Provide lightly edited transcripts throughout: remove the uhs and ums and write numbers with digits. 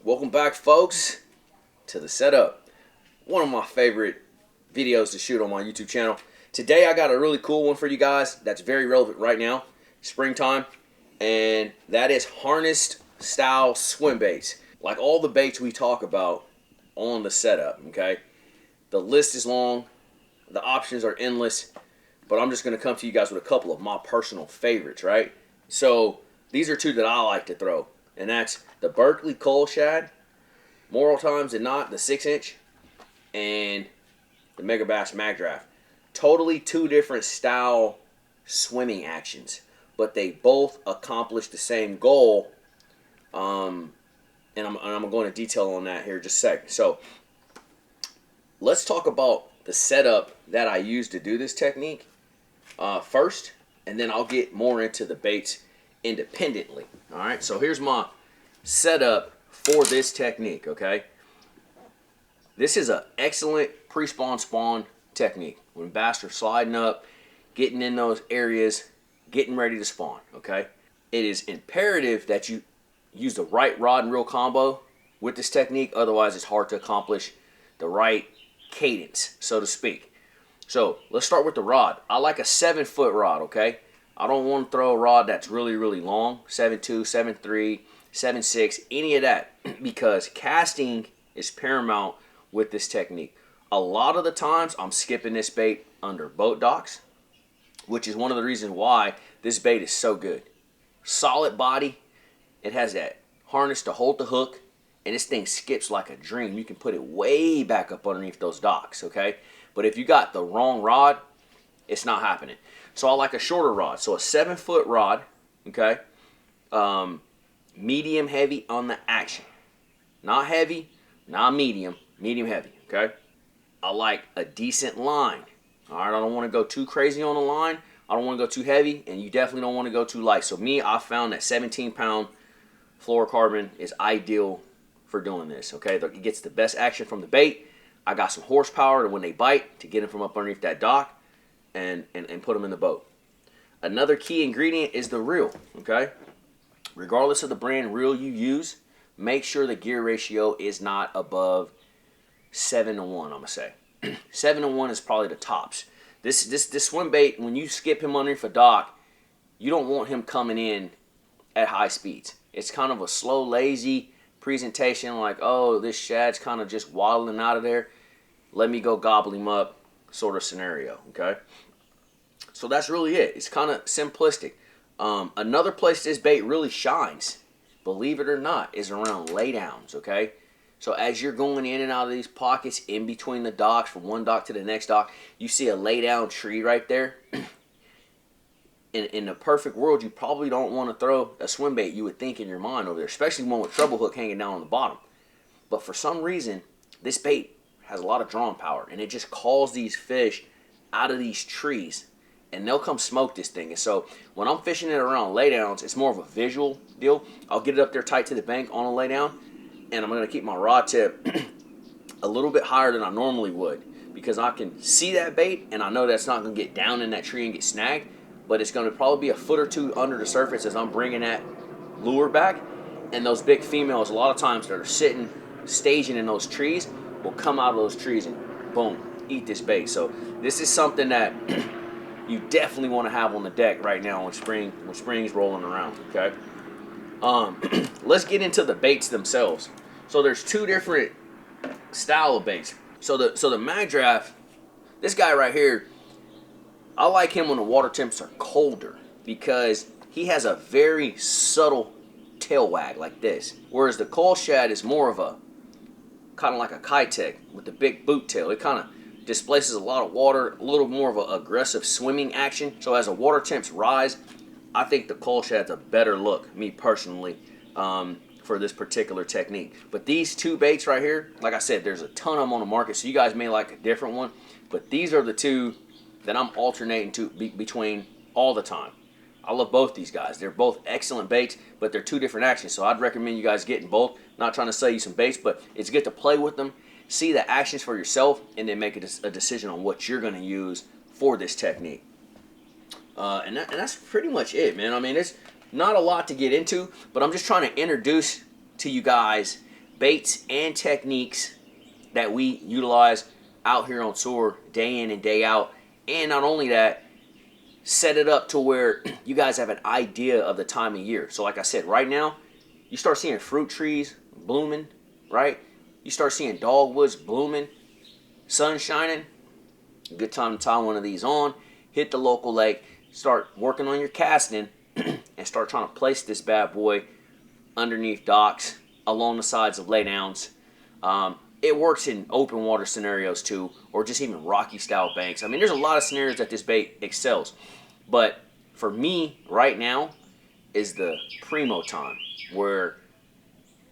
Welcome back, folks, to the setup. One of my favorite videos to shoot on my YouTube channel. Today I got a really cool one for you guys that's very relevant right now, springtime, and that is harnessed style swim baits. Like all the baits we talk about on the setup, okay? The list is long, the options are endless, but I'm just going to come to you guys with a couple of my personal favorites, right? So these are two that I like to throw, and that's the Berkeley Coal Shad, more times than not, the 6-inch, and the Mega Bass Mag Draft. Totally two different style swimming actions, but they both accomplish the same goal. And I'm going into detail on that here in just a second. So let's talk about the setup that I use to do this technique first, and then I'll get more into the baits independently. All right, so here's my setup for this technique, okay? This is an excellent pre-spawn spawn technique. When bass are sliding up, getting in those areas, getting ready to spawn, okay? It is imperative that you use the right rod and reel combo with this technique, otherwise it's hard to accomplish the right cadence, so to speak. So let's start with the rod. I like a 7-foot rod, okay? I don't want to throw a rod that's really, really long, 7.2, 7.3, 7.6, any of that, because casting is paramount with this technique. A lot of the times I'm skipping this bait under boat docks, which is one of the reasons why this bait is so good. Solid body, it has that harness to hold the hook, and this thing skips like a dream. You can put it way back up underneath those docks, okay? But if you got the wrong rod, it's not happening. So I like a shorter rod. So a 7-foot rod, okay? Medium heavy on the action. Not heavy, not medium, medium heavy, okay? I like a decent line. All right, I don't want to go too crazy on the line. I don't want to go too heavy, and you definitely don't want to go too light. So me, I found that 17-pound fluorocarbon is ideal for doing this, okay? It gets the best action from the bait. I got some horsepower when they bite to get them from up underneath that dock and put them in the boat. Another key ingredient is the reel, okay? Regardless of the brand reel you use, make sure the gear ratio is not above 7 to 1, I'm going to say. 7 to 1 is probably the tops. This swim bait, when you skip him underneath a dock, you don't want him coming in at high speeds. It's kind of a slow, lazy presentation, like, oh, this shad's kind of just waddling out of there. Let me go gobble him up sort of scenario, okay? So that's really it. It's kind of simplistic. Another place this bait really shines, believe it or not, is around laydowns, okay? So as you're going in and out of these pockets in between the docks, from one dock to the next dock, you see a laydown tree right there. In the perfect world, you probably don't want to throw a swim bait, you would think, in your mind over there, especially one with treble hook hanging down on the bottom. But for some reason, this bait has a lot of drawing power, and it just calls these fish out of these trees, and they'll come smoke this thing. And so when I'm fishing it around laydowns, it's more of a visual deal. I'll get it up there tight to the bank on a laydown, and I'm going to keep my rod tip a little bit higher than I normally would, because I can see that bait, and I know that's not going to get down in that tree and get snagged, but it's going to probably be a foot or two under the surface as I'm bringing that lure back. And those big females, a lot of times that are sitting, staging in those trees, will come out of those trees and boom, eat this bait. So this is something that you definitely want to have on the deck right now when spring's rolling around, okay? Let's get into the baits themselves. So there's two different style of baits. So the Mag Draft, this guy right here, I like him when the water temps are colder because he has a very subtle tail wag like this. Whereas the Coal Shad is more of a, kind of like a Kitech with the big boot tail. It kind of displaces a lot of water, a little more of an aggressive swimming action. So as the water temps rise, I think the Coal Shad's a better look, me personally, for this particular technique. But these two baits right here, like I said, there's a ton of them on the market, so you guys may like a different one. But these are the two that I'm alternating between all the time. I love both these guys. They're both excellent baits, but they're two different actions. So I'd recommend you guys getting both. Not trying to sell you some baits, but it's good to play with them, see the actions for yourself, and then make a decision on what you're going to use for this technique. And that's pretty much it, man. I mean, it's not a lot to get into, but I'm just trying to introduce to you guys baits and techniques that we utilize out here on tour day in and day out. And not only that, set it up to where you guys have an idea of the time of year. So like I said, right now, you start seeing fruit trees blooming, right? You start seeing dogwoods blooming, sun shining. Good time to tie one of these on, hit the local lake, start working on your casting, and start trying to place this bad boy underneath docks, along the sides of laydowns. It works in open water scenarios too, or just even rocky style banks. I mean, there's a lot of scenarios that this bait excels. But for me, right now, is the primo time, where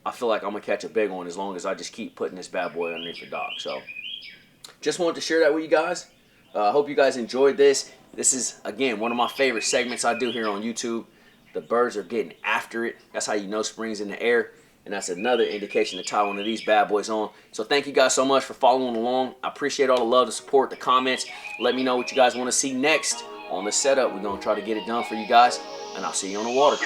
I feel like I'm going to catch a big one as long as I just keep putting this bad boy underneath the dock. So, just wanted to share that with you guys. I hope you guys enjoyed this. This is, again, one of my favorite segments I do here on YouTube. The birds are getting after it. That's how you know spring's in the air. And that's another indication to tie one of these bad boys on. So thank you guys so much for following along. I appreciate all the love, the support, the comments. Let me know what you guys want to see next on the setup. We're going to try to get it done for you guys. And I'll see you on the water.